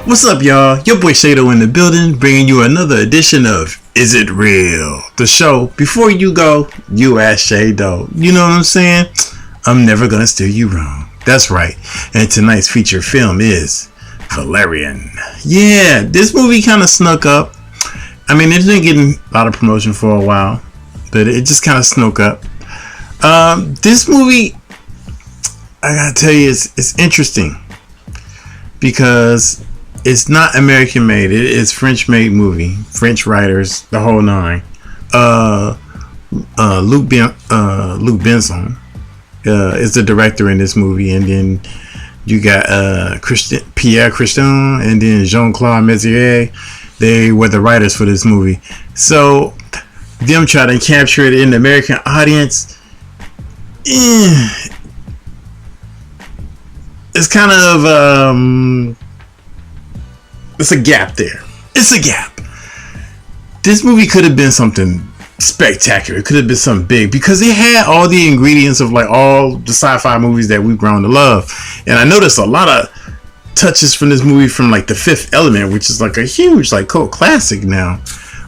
What's up, y'all? Your boy Shaydo in the building, bringing you another edition of Is It Real? The show, before you go, you ask Shaydo. You know what I'm saying? I'm never gonna steer you wrong. That's right. And tonight's feature film is Valerian. Yeah, this movie kind of snuck up. I mean, it's been getting a lot of promotion for a while, but it just kind of snuck up. This movie, I gotta tell you, it's interesting because it's not American made. It's French made movie. French writers, the whole nine. Luc Besson is the director in this movie, and then you got Pierre Christin and then Jean-Claude Messier. They were the writers for this movie. So them trying to capture it in the American audience, it's kind of it's a gap there. It's a gap. This movie could have been something spectacular. It could have been something big because it had all the ingredients of like all the sci-fi movies that we've grown to love. And I noticed a lot of touches from this movie from like The Fifth Element, which is like a huge like cult classic now.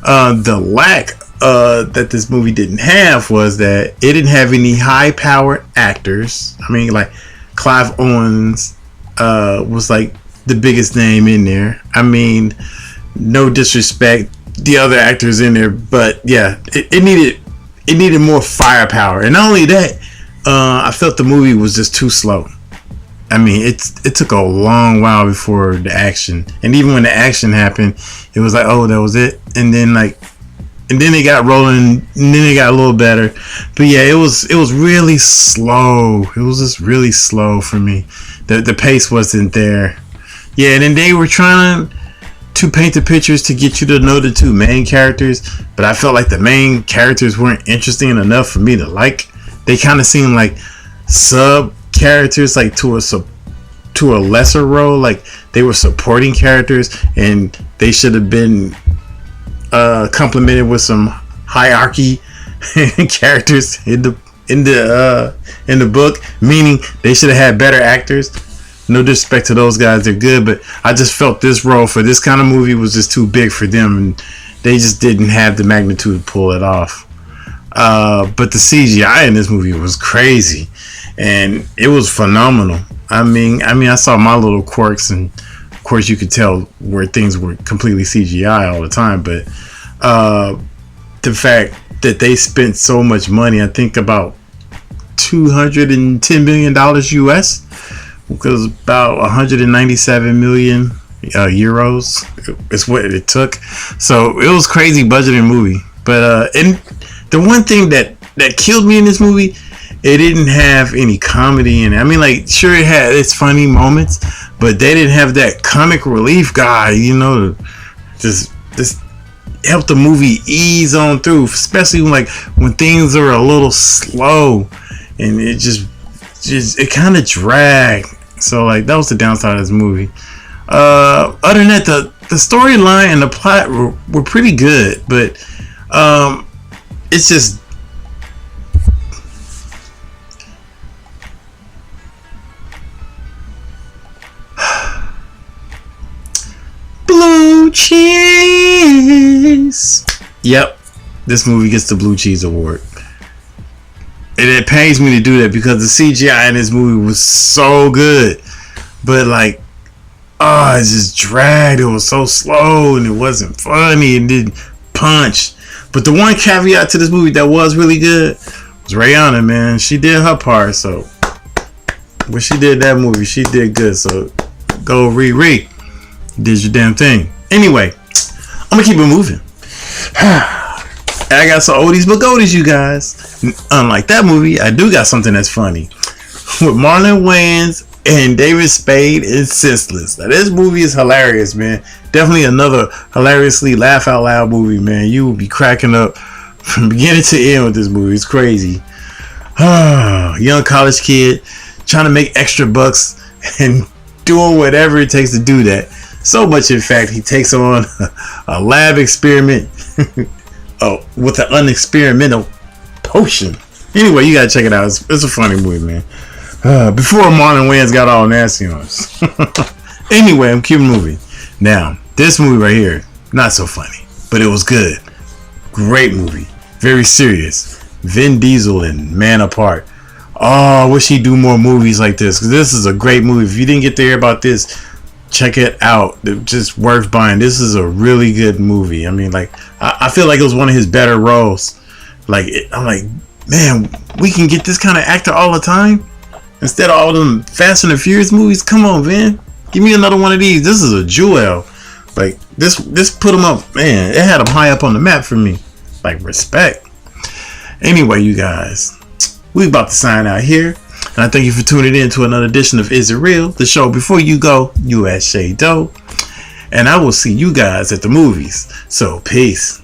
The lack that this movie didn't have was that it didn't have any high-powered actors. I mean, like Clive Owens was like the biggest name in there. I mean, no disrespect, the other actors in there, but yeah, it needed more firepower. And not only that, I felt the movie was just too slow. I mean, it took a long while before the action, and even when the action happened, it was like, oh, that was it. And then it got rolling, and then it got a little better. But yeah, it was really slow. It was just really slow for me. The pace wasn't there. Yeah, and then they were trying to paint the pictures to get you to know the two main characters, but I felt like the main characters weren't interesting enough for me to like. They kind of seemed like sub characters, like to a lesser role. Like they were supporting characters, and they should have been complemented with some hierarchy characters in the book. Meaning they should have had better actors. No disrespect to those guys, they're good, but I just felt this role for this kind of movie was just too big for them, and they just didn't have the magnitude to pull it off. But the CGI in this movie was crazy, and it was phenomenal. I mean, I saw my little quirks, and of course you could tell where things were completely CGI all the time, but the fact that they spent so much money, I think about $210 million US, because about 197 million euros is what it took. So it was crazy budgeting movie. But and the one thing that killed me in this movie, it didn't have any comedy in it. I mean, like, sure, it had its funny moments, but they didn't have that comic relief guy, you know, just help the movie ease on through, especially when things are a little slow, and it kind of dragged. So like that was the downside of this movie. Other than that, the storyline and the plot were pretty good, but it's just blue cheese. Yep, this movie gets the blue cheese award. And it pains me to do that because the CGI in this movie was so good. But like, it just dragged. It was so slow and it wasn't funny. It didn't punch. But the one caveat to this movie that was really good was Rihanna, man. She did her part. So when she did that movie, she did good. So go Riri. Did your damn thing. Anyway, I'm going to keep it moving. I got some oldies but goldies, you guys. Unlike that movie, I do got something that's funny with Marlon Wayans and David Spade is Senseless. Now this movie is hilarious, man. Definitely another hilariously laugh out loud movie, man. You will be cracking up from beginning to end with this movie. It's crazy. Young college kid trying to make extra bucks and doing whatever it takes to do that. So much, in fact, he takes on a lab experiment with an unexperimental potion. Anyway, you gotta check it out. It's a funny movie, man. Before Marlon Wayans got all nasty on us. Anyway, I'm keeping moving. Now, this movie right here, not so funny, but it was good. Great movie. Very serious. Vin Diesel and Man Apart. Oh, I wish he'd do more movies like this, because this is a great movie. If you didn't get to hear about this, check it out. It's just worth buying. This is a really good movie. I mean, like, I feel like it was one of his better roles. Like, I'm like, man, we can get this kind of actor all the time instead of all them Fast and the Furious movies. Come on, Vin, give me another one of these. This is a jewel. Like, this put him up, man. It had him high up on the map for me. Like, respect. Anyway, you guys, we about to sign out here. And I thank you for tuning in to another edition of Is It Real? The show before you go, You Ask Shaydo. And I will see you guys at the movies. So, peace.